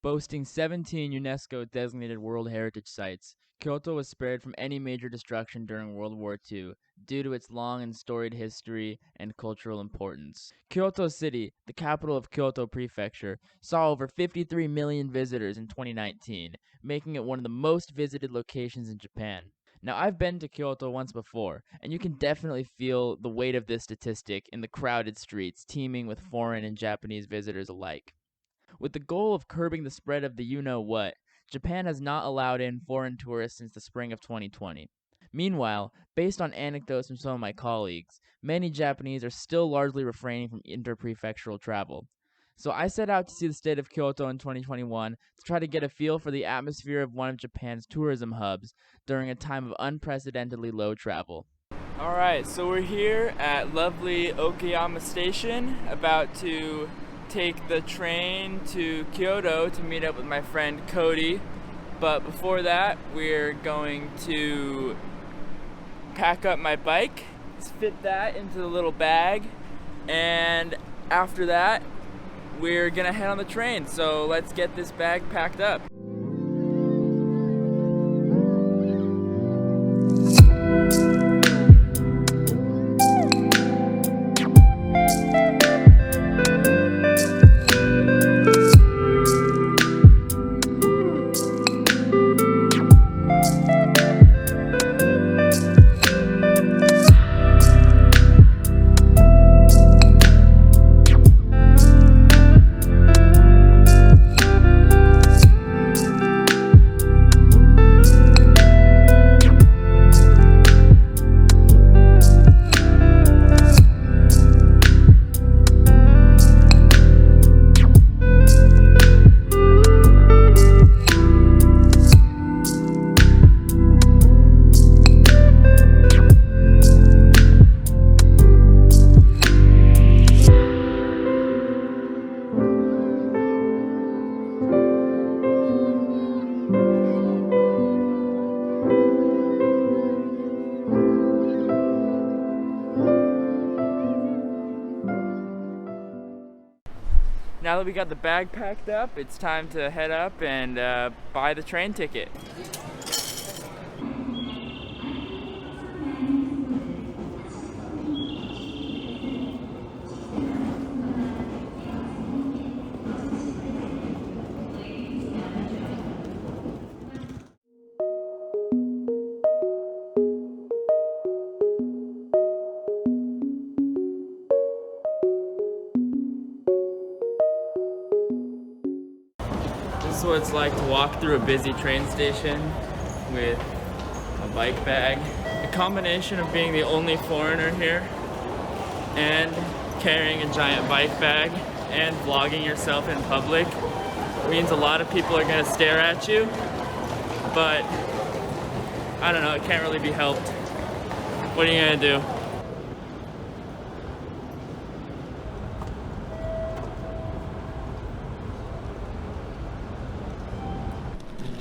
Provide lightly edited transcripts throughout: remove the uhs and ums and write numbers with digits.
Boasting 17 UNESCO-designated World Heritage Sites, Kyoto was spared from any major destruction during World War II due to its long and storied history and cultural importance. Kyoto City, the capital of Kyoto Prefecture, saw over 53 million visitors in 2019, making it one of the most visited locations in Japan. Now, I've been to Kyoto once before, and you can definitely feel the weight of this statistic in the crowded streets teeming with foreign and Japanese visitors alike. With the goal of curbing the spread of the you-know-what, Japan has not allowed in foreign tourists since the spring of 2020. Meanwhile, based on anecdotes from some of my colleagues, many Japanese are still largely refraining from interprefectural travel. So I set out to see the state of Kyoto in 2021 to try to get a feel for the atmosphere of one of Japan's tourism hubs during a time of unprecedentedly low travel. Alright, so we're here at lovely Okayama Station, about to take the train to Kyoto to meet up with my friend Cody. But before that, we're going to pack up my bike, fit that into the little bag, and after that, we're gonna head on the train. So let's get this bag packed up. Now that we got the bag packed up, it's time to head up and buy the train ticket. This is what it's like to walk through a busy train station with a bike bag. The combination of being the only foreigner here and carrying a giant bike bag and vlogging yourself in public means a lot of people are going to stare at you, but I don't know, it can't really be helped. What are you going to do?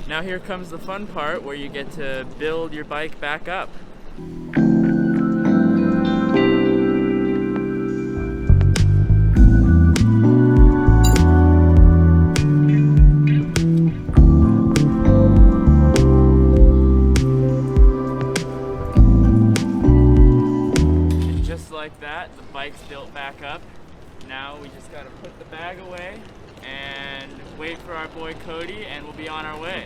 Now here comes the fun part where you get to build your bike back up. And just like that, the bike's built back up. Now we just gotta put the bag away and wait for our boy Cody, and we'll be on our way.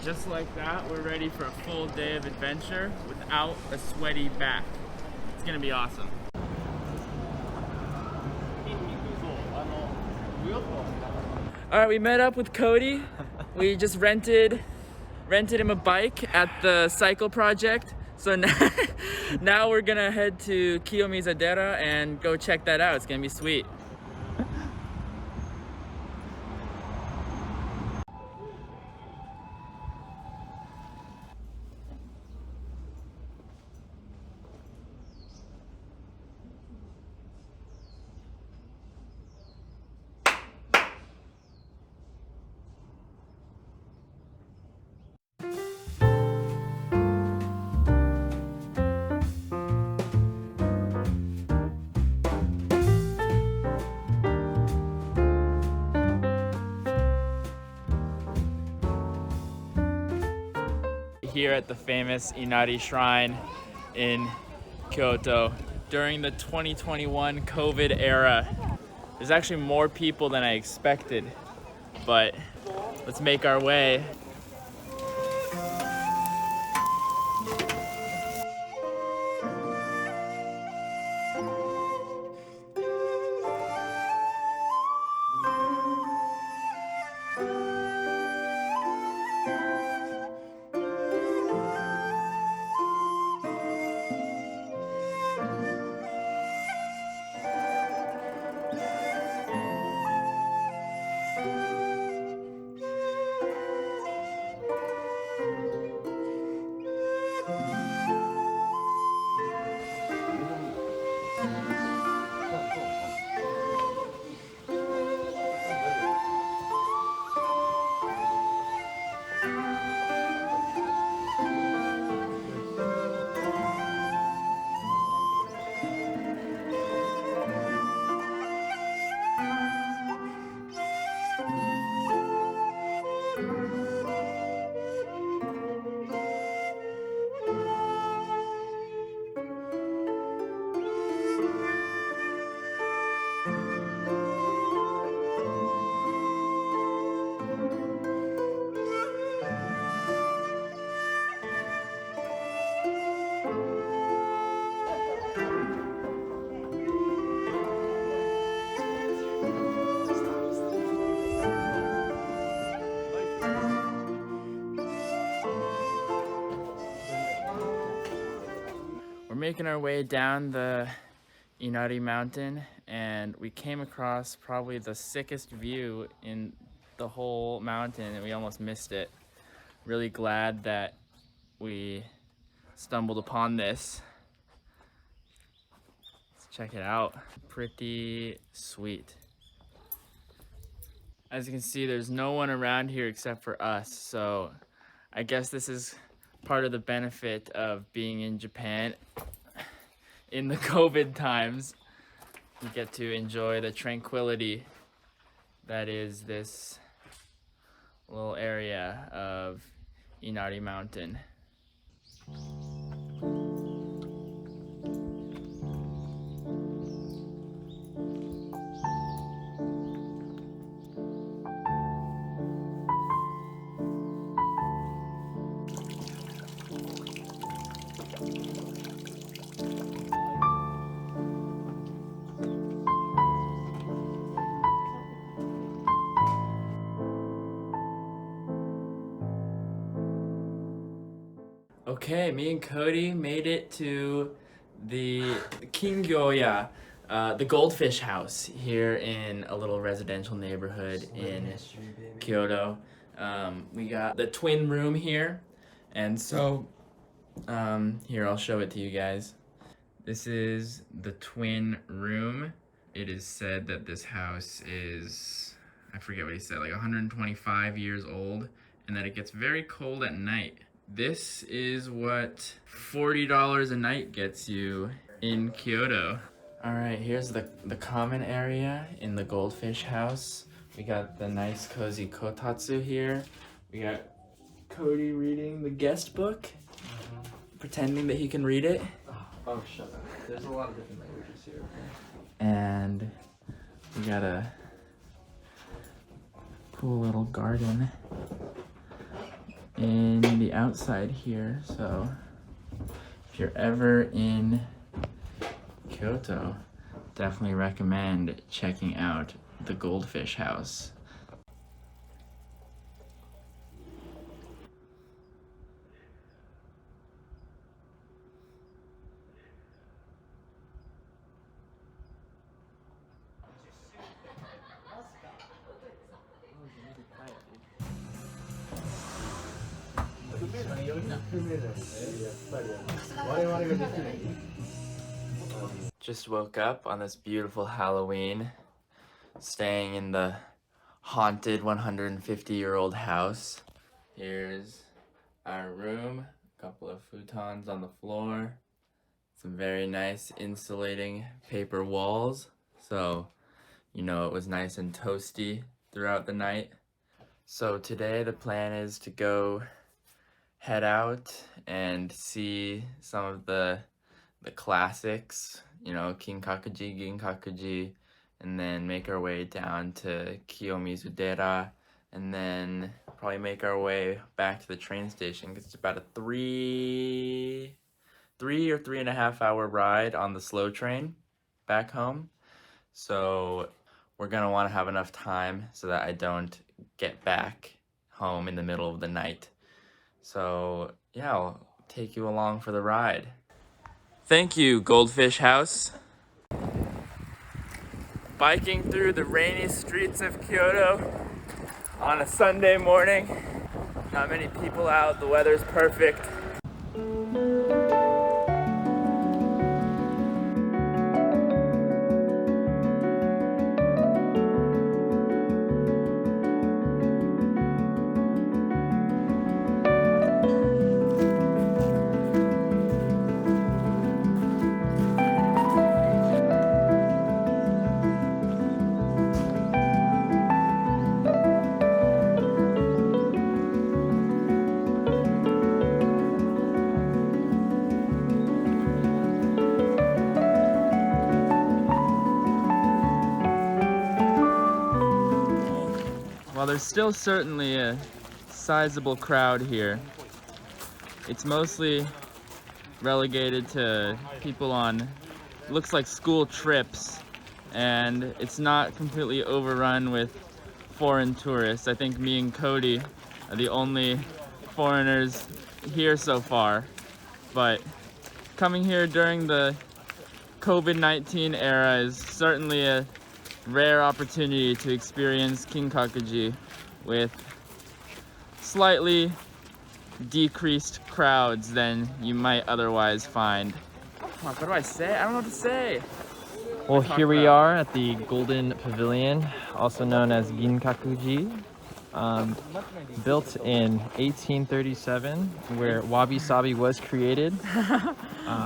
Just like that, we're ready for a full day of adventure without a sweaty back. It's gonna be awesome. Alright, we met up with Cody. We just rented him a bike at the cycle project. So now we're gonna head to Kiyomiza-dera and go check that out. It's gonna be sweet. here at the famous Inari Shrine in Kyoto during the 2021 COVID era. There's actually more people than I expected, but let's make our way. We're making our way down the Inari Mountain, and we came across probably the sickest view in the whole mountain, and we almost missed it. Really glad that we stumbled upon this. Let's check it out. Pretty sweet. As you can see, there's no one around here except for us, so I guess this is part of the benefit of being in Japan in the COVID times. You get to enjoy the tranquility that is this little area of Inari Mountain. Okay, me and Cody made it to the Kingyoya, the Goldfish House here in a little residential neighborhood in Kyoto. We got the twin room here, and so here, I'll show it to you guys. This is the twin room. It is said that this house is, I forget what he said, like 125 years old, and that it gets very cold at night. This is what $40 a night gets you in Kyoto. All right, here's the common area in the Goldfish House. We got the nice cozy kotatsu here. We got Cody reading the guest book, pretending that he can read it. Oh, shut up. There's a lot of different languages here. And we got a cool little garden in the outside here. So if you're ever in Kyoto, definitely recommend checking out the Goldfish House. Just woke up on this beautiful Halloween, staying in the haunted 150-year-old house. Here's our room, a couple of futons on the floor, some very nice insulating paper walls, so you know it was nice and toasty throughout the night. So today the plan is to go head out and see some of the classics, Kinkakuji, Ginkakuji, and then make our way down to Kiyomizu-dera, and then probably make our way back to the train station because it's about a three or 3.5 hour ride on the slow train back home. So we're gonna want to have enough time so that I don't get back home in the middle of the night. So yeah, I'll take you along for the ride. Thank you, Goldfish House. Biking through the rainy streets of Kyoto on a Sunday morning. Not many people out, the weather's perfect. While there's still certainly a sizable crowd here, it's mostly relegated to people on, looks like school trips, and it's not completely overrun with foreign tourists. I think me and Cody are the only foreigners here so far, but coming here during the COVID-19 era is certainly a rare opportunity to experience Ginkakuji with slightly decreased crowds than you might otherwise find. What do I say? I don't know what to say. Well, here we are at the Golden Pavilion, also known as Ginkakuji, built in 1837, where wabi-sabi was created.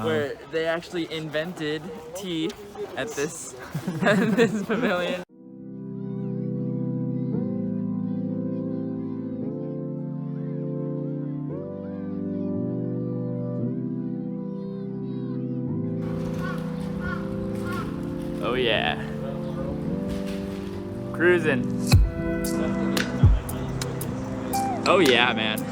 Where they actually invented tea at this, this pavilion. Oh yeah. Cruising. Oh yeah, man.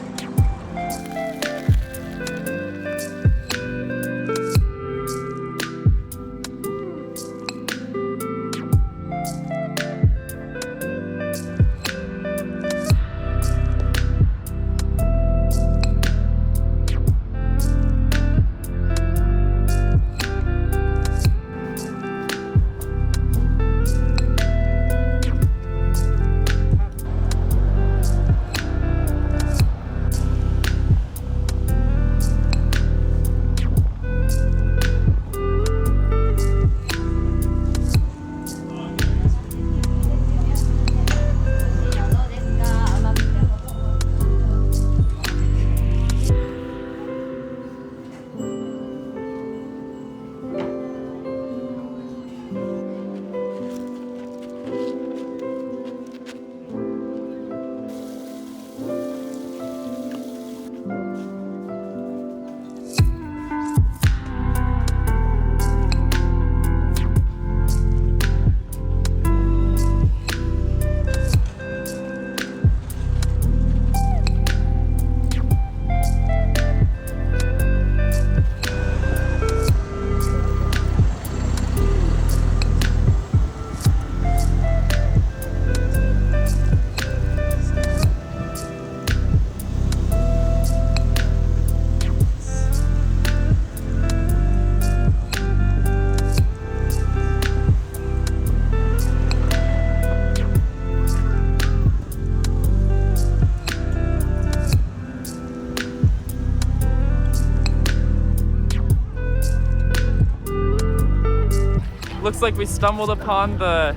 Looks like we stumbled upon the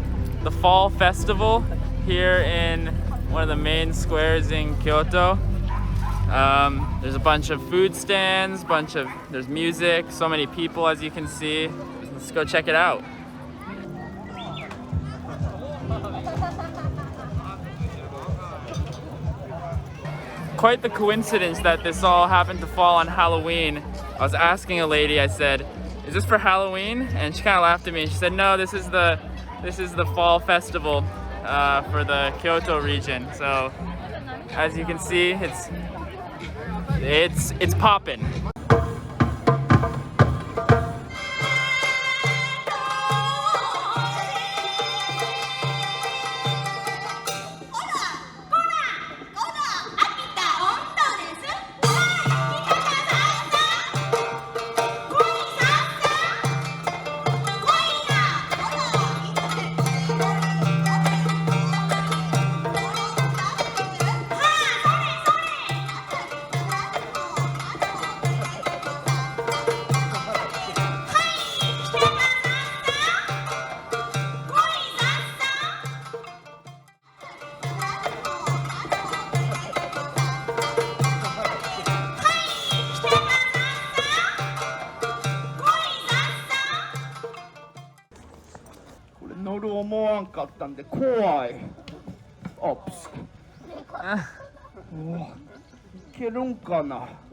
fall festival here in one of the main squares in Kyoto. There's a bunch of food stands, there's music, so many people as you can see. Let's go check it out. quite the coincidence that this all happened to fall on Halloween. I was asking a lady, I said, is this for Halloween? And she kind of laughed at me and she said, no, this is the fall festival for the Kyoto region. So as you can see, it's poppin'.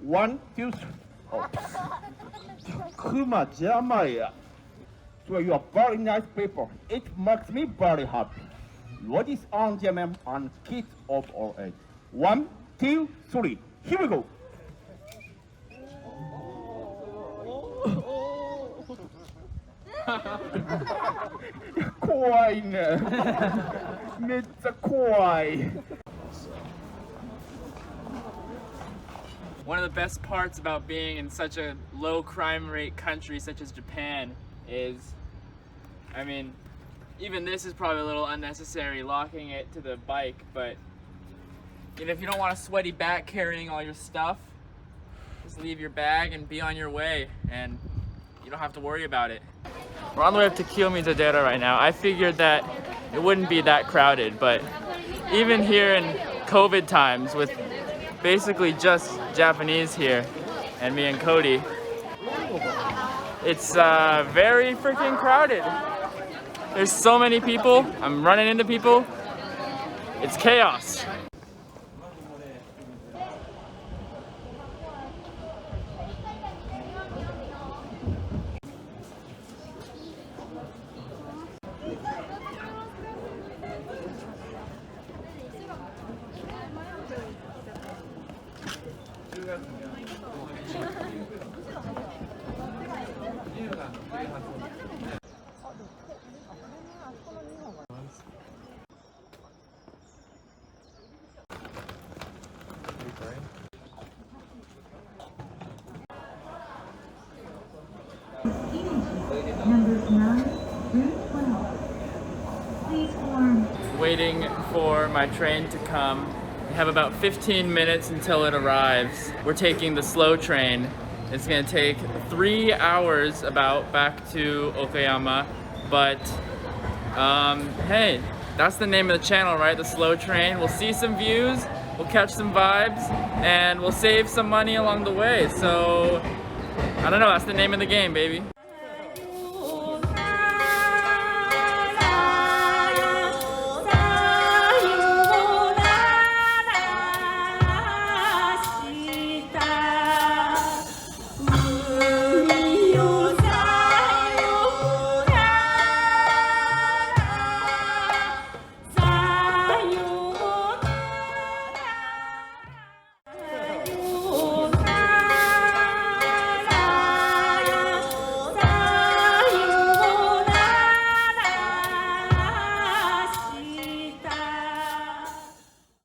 One, two, three. Oops. Kuma Jamaya. So you are very nice people. It makes me very happy. Ladies and gentlemen and kids of all age. 1, 2, 3. Here we go. Kawaii ne. Metsa kawaii. One of the best parts about being in such a low crime rate country such as Japan is, I mean, even this is probably a little unnecessary, locking it to the bike, but you know, if you don't want a sweaty back carrying all your stuff, just leave your bag and be on your way, and you don't have to worry about it. We're on the way up to Kiyomizu-dera right now. I figured that it wouldn't be that crowded, but even here in COVID times with basically just Japanese here and me and Cody, it's very freaking crowded. There's so many people. I'm running into people. It's chaos. Numbers 9 through 12. Please form. Waiting for my train to come. We have about 15 minutes until it arrives. We're taking the slow train. It's gonna take 3 hours about back to Okayama, but hey, that's the name of the channel, right? The slow train. We'll see some views, we'll catch some vibes, and we'll save some money along the way. So, I don't know, that's the name of the game, baby.